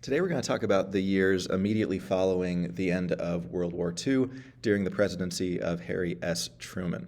Today we're going to talk about the years immediately following the end of World War II during the presidency of Harry S. Truman.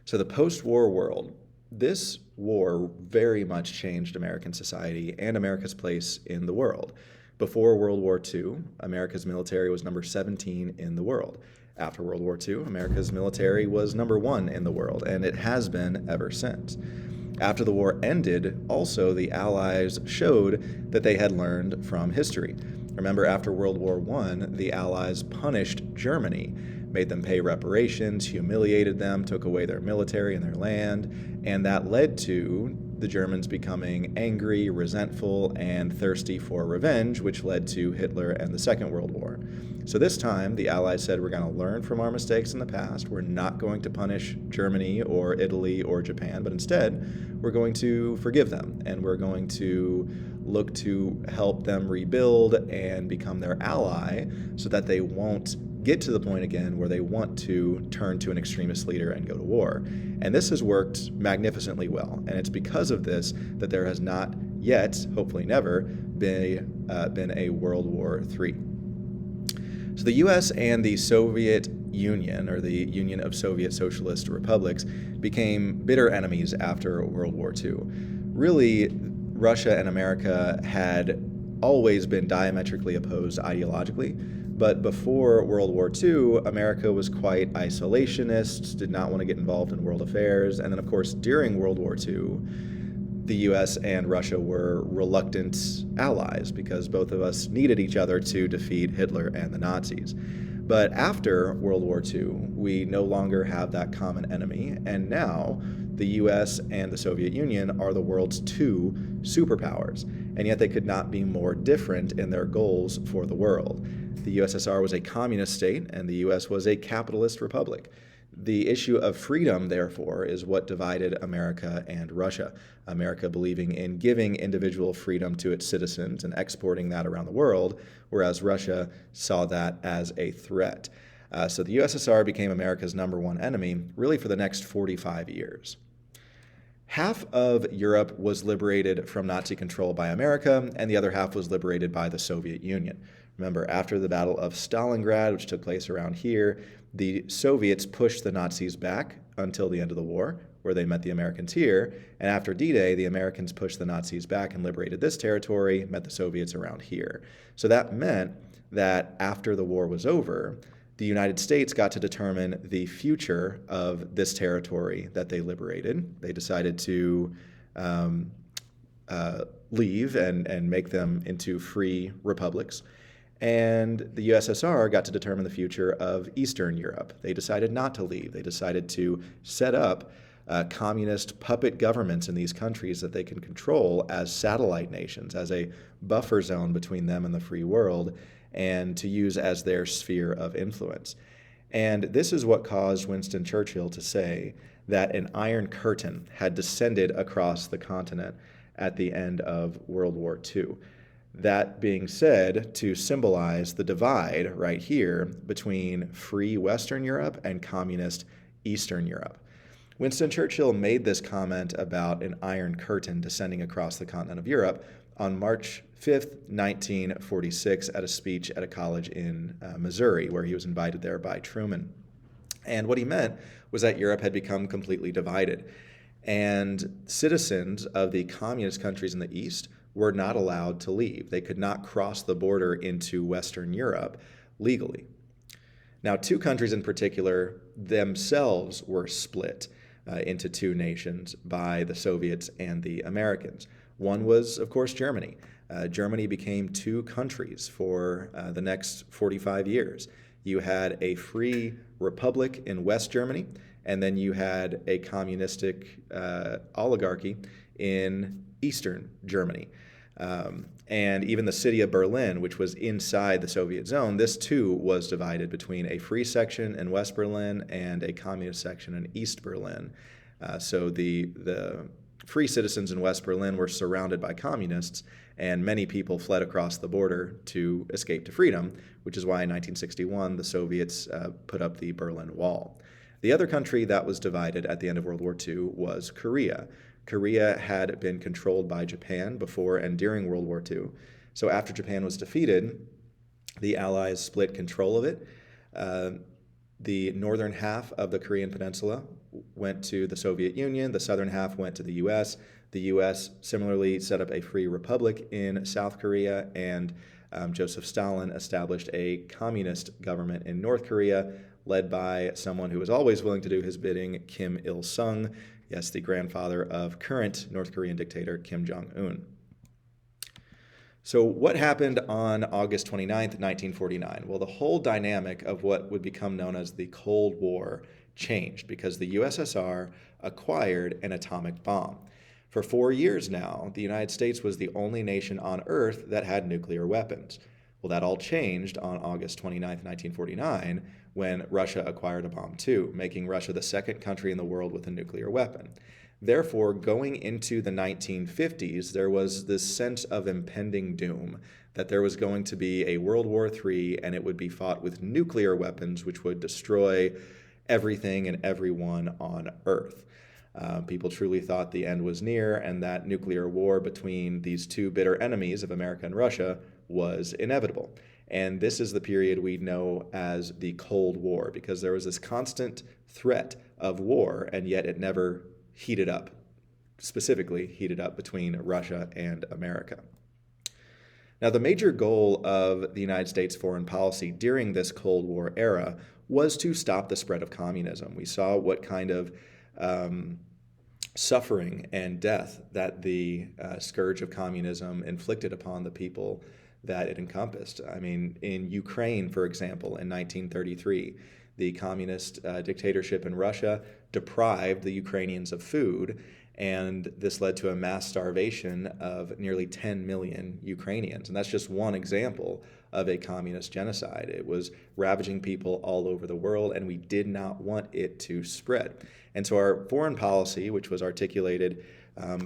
So the post-war world, this war very much changed American society and America's place in the world. Before World War II, America's military was number 17 in the world. After World War II, America's military was number 1 in the world, and it has been ever since. After the war ended, also the Allies showed that they had learned from history. Remember, after World War I, the Allies punished Germany, made them pay reparations, humiliated them, took away their military and their land, and that led to the Germans becoming angry, resentful, and thirsty for revenge, which led to Hitler and the Second World War. So this time, the Allies said, we're going to learn from our mistakes in the past. We're not going to punish Germany or Italy or Japan, but instead, we're going to forgive them, and we're going to look to help them rebuild and become their ally so that they won't get to the point again where they want to turn to an extremist leader and go to war. And this has worked magnificently well. And it's because of this that there has not yet, hopefully never, been a World War III. So the U.S. and the Soviet Union, or the Union of Soviet Socialist Republics, became bitter enemies after World War II. Really, Russia and America had always been diametrically opposed ideologically, but before World War II, America was quite isolationist, did not want to get involved in world affairs, and then of course during World War II, the US and Russia were reluctant allies because both of us needed each other to defeat Hitler and the Nazis. But after World War II, we no longer have that common enemy, and now the US and the Soviet Union are the world's two superpowers, and yet they could not be more different in their goals for the world. The USSR was a communist state, and the US was a capitalist republic. The issue of freedom, therefore, is what divided America and Russia. America believing in giving individual freedom to its citizens and exporting that around the world, whereas Russia saw that as a threat. So the USSR became America's number one enemy, really for the next 45 years. Half of Europe was liberated from Nazi control by America, and the other half was liberated by the Soviet Union. Remember, after the Battle of Stalingrad, which took place around here, the Soviets pushed the Nazis back until the end of the war, where they met the Americans here. And after D-Day, the Americans pushed the Nazis back and liberated this territory, met the Soviets around here. So that meant that after the war was over, the United States got to determine the future of this territory that they liberated. They decided to leave and make them into free republics. And the USSR got to determine the future of Eastern Europe. They decided not to leave. They decided to set up communist puppet governments in these countries that they can control as satellite nations, as a buffer zone between them and the free world, and to use as their sphere of influence. And this is what caused Winston Churchill to say that an iron curtain had descended across the continent at the end of World War II. That being said, to symbolize the divide right here between free Western Europe and communist Eastern Europe. Winston Churchill made this comment about an iron curtain descending across the continent of Europe on March 5th, 1946, at a speech at a college in Missouri, where he was invited there by Truman. And what he meant was that Europe had become completely divided, and citizens of the communist countries in the East were not allowed to leave. They could not cross the border into Western Europe legally. Now, two countries in particular themselves were split into two nations by the Soviets and the Americans. One was, of course, Germany. Germany became two countries for the next 45 years. You had a free republic in West Germany, and then you had a communistic oligarchy in Eastern Germany. And even the city of Berlin, which was inside the Soviet zone, this too was divided between a free section in West Berlin and a communist section in East Berlin. So the free citizens in West Berlin were surrounded by communists, and many people fled across the border to escape to freedom, which is why in 1961 the Soviets put up the Berlin Wall. The other country that was divided at the end of World War II was Korea. Korea had been controlled by Japan before and during World War II. So after Japan was defeated, the Allies split control of it. Uh, the northern half of the Korean Peninsula went to the Soviet Union. The southern half went to the U.S. The U.S. similarly set up a free republic in South Korea, and Joseph Stalin established a communist government in North Korea, led by someone who was always willing to do his bidding, Kim Il-sung, yes, the grandfather of current North Korean dictator Kim Jong-un. So what happened on August 29th, 1949? Well, the whole dynamic of what would become known as the Cold War changed because the USSR acquired an atomic bomb. For 4 years now, the United States was the only nation on Earth that had nuclear weapons. Well, that all changed on August 29th, 1949, when Russia acquired a bomb too, making Russia the second country in the world with a nuclear weapon. Therefore, going into the 1950s, there was this sense of impending doom, that there was going to be a World War III and it would be fought with nuclear weapons, which would destroy everything and everyone on Earth. People truly thought the end was near and that nuclear war between these two bitter enemies of America and Russia was inevitable. And this is the period we know as the Cold War, because there was this constant threat of war, and yet it never heated up, specifically heated up between Russia and America. Now, the major goal of the United States foreign policy during this Cold War era was to stop the spread of communism. We saw what kind of suffering and death that the scourge of communism inflicted upon the people that it encompassed. I mean, in Ukraine, for example, in 1933, the communist dictatorship in Russia deprived the Ukrainians of food, and this led to a mass starvation of nearly 10 million Ukrainians. And that's just one example of a communist genocide. It was ravaging people all over the world, and we did not want it to spread. And so our foreign policy, which was articulated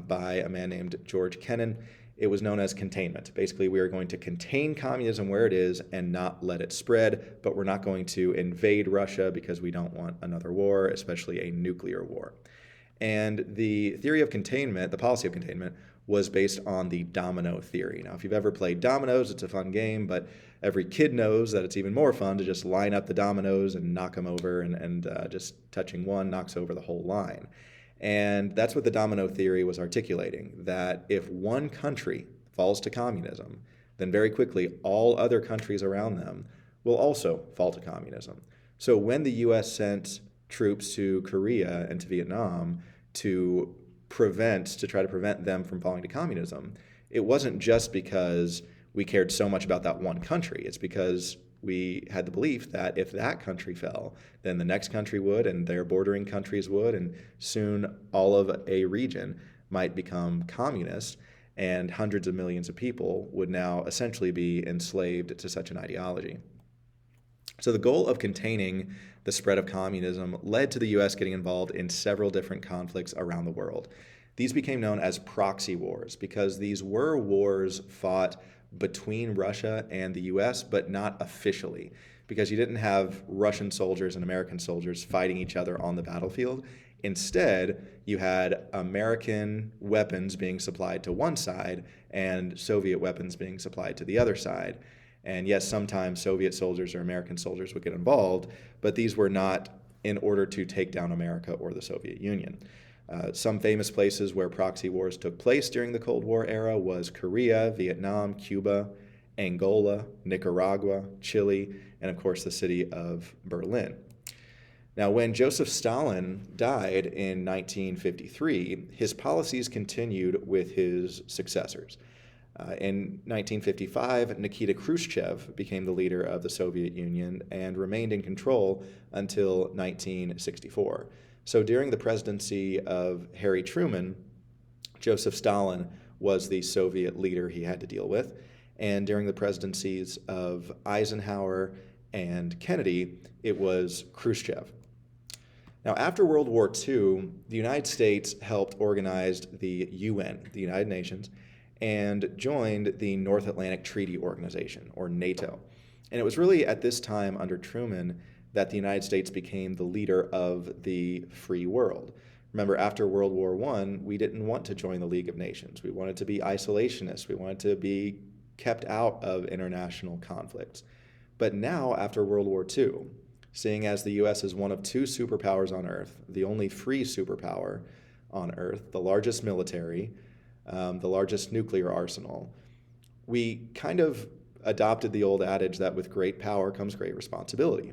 by a man named George Kennan, it was known as containment. Basically, we are going to contain communism where it is and not let it spread, but we're not going to invade Russia because we don't want another war, especially a nuclear war. And the theory of containment, the policy of containment, was based on the domino theory. Now, if you've ever played dominoes, it's a fun game, but every kid knows that it's even more fun to just line up the dominoes and knock them over, and just touching one knocks over the whole line. And that's what the domino theory was articulating, that if one country falls to communism, then very quickly all other countries around them will also fall to communism. So when the U.S. sent troops to Korea and to Vietnam to try to prevent them from falling to communism, it wasn't just because we cared so much about that one country. It's because we had the belief that if that country fell, then the next country would, and their bordering countries would, and soon all of a region might become communist, and hundreds of millions of people would now essentially be enslaved to such an ideology. So the goal of containing the spread of communism led to the U.S. getting involved in several different conflicts around the world. These became known as proxy wars because these were wars fought between Russia and the U.S., but not officially, because you didn't have Russian soldiers and American soldiers fighting each other on the battlefield. Instead, you had American weapons being supplied to one side and Soviet weapons being supplied to the other side. And yes, sometimes Soviet soldiers or American soldiers would get involved, but these were not in order to take down America or the Soviet Union. Some famous places where proxy wars took place during the Cold War era was Korea, Vietnam, Cuba, Angola, Nicaragua, Chile, and of course the city of Berlin. Now, when Joseph Stalin died in 1953, his policies continued with his successors. In 1955, Nikita Khrushchev became the leader of the Soviet Union and remained in control until 1964. So during the presidency of Harry Truman, Joseph Stalin was the Soviet leader he had to deal with. And during the presidencies of Eisenhower and Kennedy, it was Khrushchev. Now, after World War II, the United States helped organize the UN, the United Nations, and joined the North Atlantic Treaty Organization, or NATO. And it was really at this time under Truman that the United States became the leader of the free world. Remember, after World War I, we didn't want to join the League of Nations. We wanted to be isolationists. We wanted to be kept out of international conflicts. But now, after World War II, seeing as the U.S. is one of two superpowers on Earth, the only free superpower on Earth, the largest military, the largest nuclear arsenal, we kind of adopted the old adage that with great power comes great responsibility,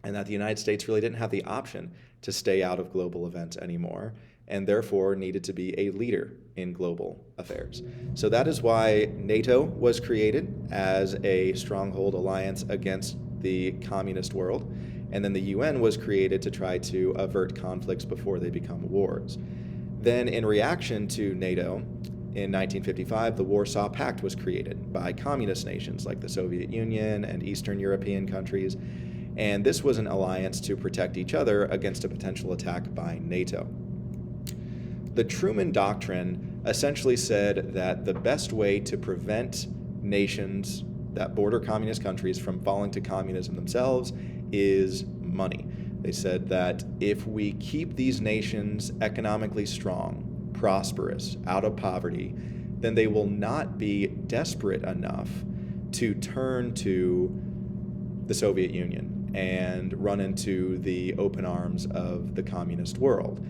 and that the United States really didn't have the option to stay out of global events anymore, and therefore needed to be a leader in global affairs. So that is why NATO was created as a stronghold alliance against the communist world, and then the UN was created to try to avert conflicts before they become wars. Then, in reaction to NATO, in 1955, the Warsaw Pact was created by communist nations like the Soviet Union and Eastern European countries, and this was an alliance to protect each other against a potential attack by NATO. The Truman Doctrine essentially said that the best way to prevent nations that border communist countries from falling to communism themselves is money. They said that if we keep these nations economically strong, prosperous, out of poverty, then they will not be desperate enough to turn to the Soviet Union and run into the open arms of the communist world.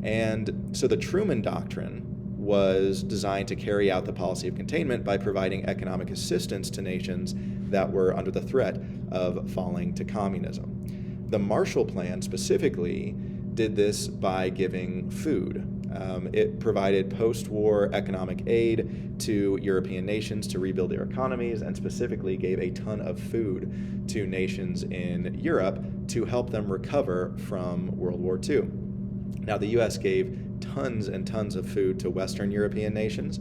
And so the Truman Doctrine was designed to carry out the policy of containment by providing economic assistance to nations that were under the threat of falling to communism. The Marshall Plan specifically did this by giving food. It provided post-war economic aid to European nations to rebuild their economies, and specifically gave a ton of food to nations in Europe to help them recover from World War II. Now, the U.S. gave tons and tons of food to Western European nations,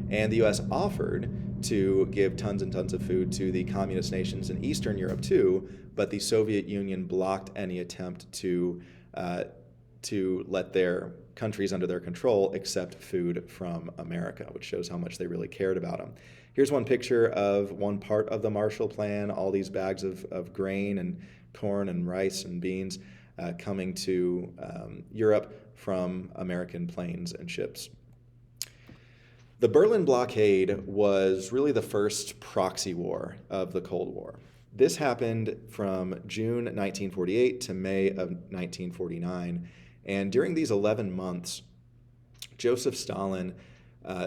and the U.S. offered to give tons and tons of food to the communist nations in Eastern Europe too, but the Soviet Union blocked any attempt to let their countries under their control accept food from America, which shows how much they really cared about them. Here's one picture of one part of the Marshall Plan, all these bags of grain and corn and rice and beans coming to Europe from American planes and ships. The Berlin blockade was really the first proxy war of the Cold War. This happened from June 1948 to May of 1949. And during these 11 months, Joseph Stalin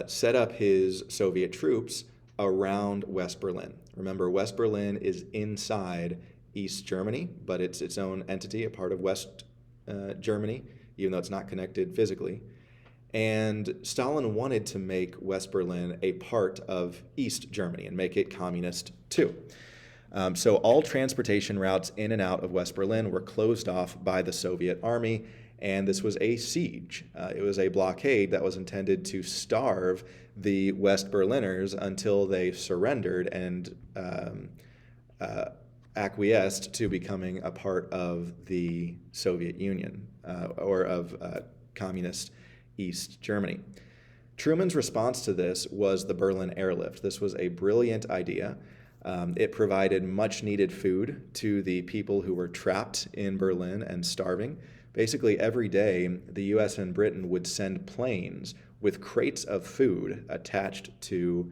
set up his Soviet troops around West Berlin. Remember, West Berlin is inside East Germany, but it's its own entity, a part of West Germany, even though it's not connected physically. And Stalin wanted to make West Berlin a part of East Germany and make it communist too. So all transportation routes in and out of West Berlin were closed off by the Soviet army, and this was a siege. It was a blockade that was intended to starve the West Berliners until they surrendered and acquiesced to becoming a part of the Soviet Union or of communist East Germany. Truman's response to this was the Berlin airlift. This was a brilliant idea. It provided much needed food to the people who were trapped in Berlin and starving. Basically, every day, the US and Britain would send planes with crates of food attached to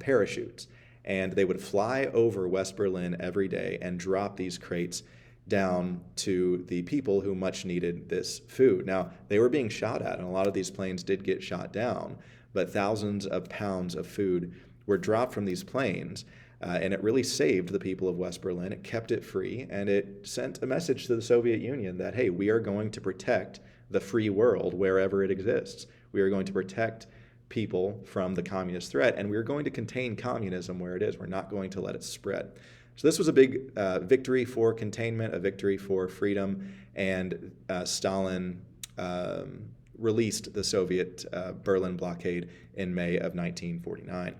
parachutes. And they would fly over West Berlin every day and drop these crates down to the people who much needed this food. Now, they were being shot at, and a lot of these planes did get shot down, but thousands of pounds of food were dropped from these planes. And it really saved the people of West Berlin. It kept it free, and it sent a message to the Soviet Union that, hey, we are going to protect the free world wherever it exists. We are going to protect people from the communist threat, and we are going to contain communism where it is. We're not going to let it spread. So this was a big victory for containment, a victory for freedom, and Stalin released the Soviet Berlin blockade in May of 1949.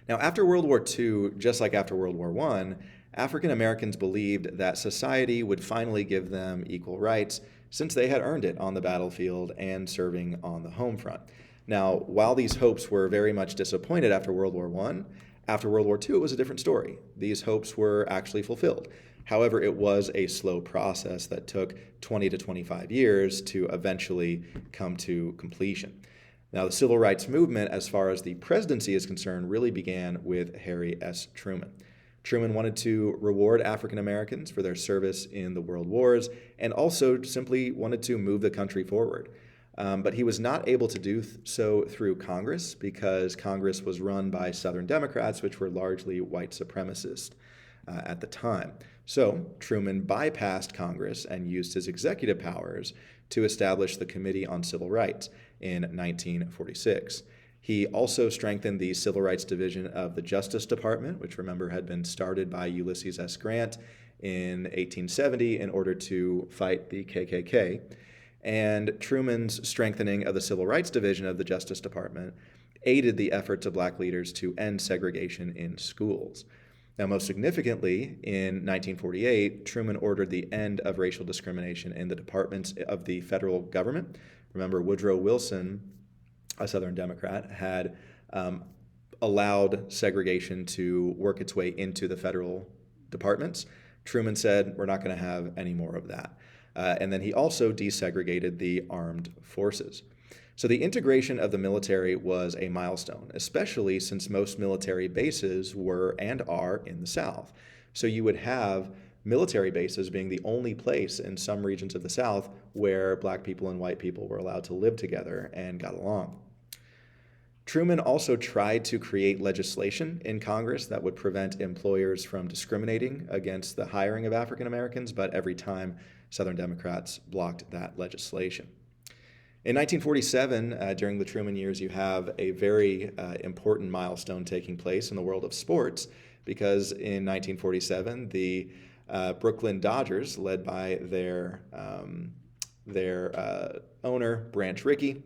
Now, after World War II, just like after World War I, African Americans believed that society would finally give them equal rights since they had earned it on the battlefield and serving on the home front. Now, while these hopes were very much disappointed after World War I, after World War II, it was a different story. These hopes were actually fulfilled. However, it was a slow process that took 20 to 25 years to eventually come to completion. Now, the civil rights movement, as far as the presidency is concerned, really began with Harry S. Truman. Truman wanted to reward African Americans for their service in the world wars and also simply wanted to move the country forward. But he was not able to do so through Congress because Congress was run by Southern Democrats, which were largely white supremacists at the time. So Truman bypassed Congress and used his executive powers to establish the Committee on Civil Rights in 1946. He also strengthened the Civil Rights Division of the Justice Department, which, remember, had been started by Ulysses S. Grant in 1870 in order to fight the KKK. And Truman's strengthening of the Civil Rights Division of the Justice Department aided the efforts of black leaders to end segregation in schools. Now, most significantly, in 1948, Truman ordered the end of racial discrimination in the departments of the federal government. Remember, Woodrow Wilson, a Southern Democrat, had allowed segregation to work its way into the federal departments. Truman said, we're not going to have any more of that. And then he also desegregated the armed forces. So the integration of the military was a milestone, especially since most military bases were and are in the South. So you would have military bases being the only place in some regions of the South where black people and white people were allowed to live together and got along. Truman also tried to create legislation in Congress that would prevent employers from discriminating against the hiring of African Americans, but every time Southern Democrats blocked that legislation. In 1947, during the Truman years, you have a very important milestone taking place in the world of sports, because in 1947, the Brooklyn Dodgers, led by their owner, Branch Rickey,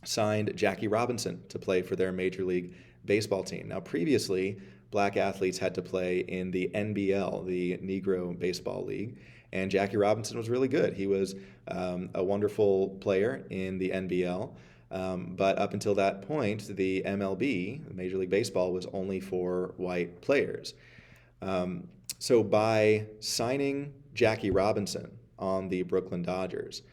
signed Jackie Robinson to play for their Major League Baseball team. Now, previously, black athletes had to play in the NBL, the Negro Baseball League, and Jackie Robinson was really good. He was a wonderful player in the NBL, but up until that point, the MLB, Major League Baseball, was only for white players. So by signing Jackie Robinson on the Brooklyn Dodgers,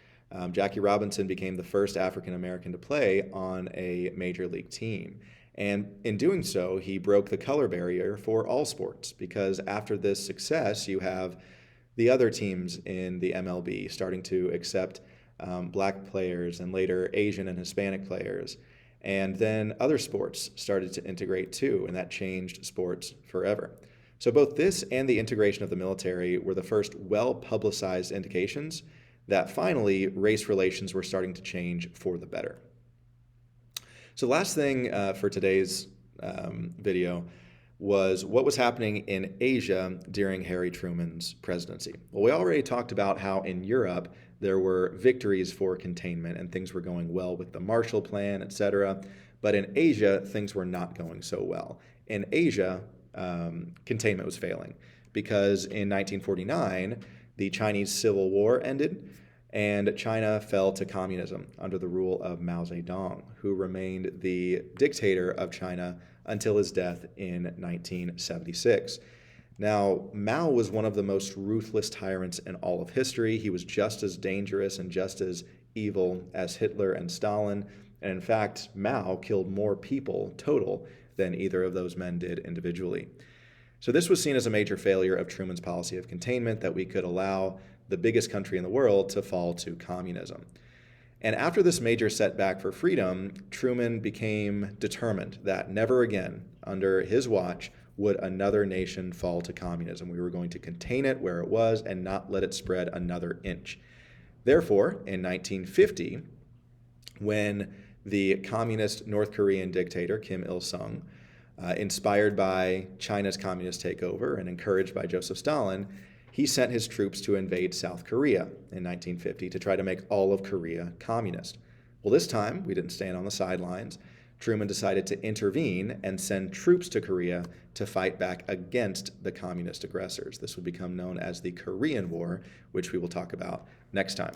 Jackie Robinson became the first African American to play on a major league team. And in doing so, he broke the color barrier for all sports, because after this success, you have the other teams in the MLB starting to accept black players and later Asian and Hispanic players. And then other sports started to integrate too, and that changed sports forever. So both this and the integration of the military were the first well-publicized indications that finally race relations were starting to change for the better. So last thing for today's video was what was happening in Asia during Harry Truman's presidency. Well, we already talked about how in Europe there were victories for containment and things were going well with the Marshall Plan, etc. But in Asia, things were not going so well. In Asia, containment was failing because in 1949, the Chinese Civil War ended and China fell to communism under the rule of Mao Zedong, who remained the dictator of China until his death in 1976. Now, Mao was one of the most ruthless tyrants in all of history. He was just as dangerous and just as evil as Hitler and Stalin. And in fact, Mao killed more people total than either of those men did individually. So this was seen as a major failure of Truman's policy of containment, that we could allow the biggest country in the world to fall to communism. And after this major setback for freedom, Truman became determined that never again, under his watch, would another nation fall to communism. We were going to contain it where it was and not let it spread another inch. Therefore, in 1950, when the communist North Korean dictator Kim Il-sung, inspired by China's communist takeover and encouraged by Joseph Stalin, he sent his troops to invade South Korea in 1950 to try to make all of Korea communist. Well, this time, we didn't stand on the sidelines. Truman decided to intervene and send troops to Korea to fight back against the communist aggressors. This would become known as the Korean War, which we will talk about next time.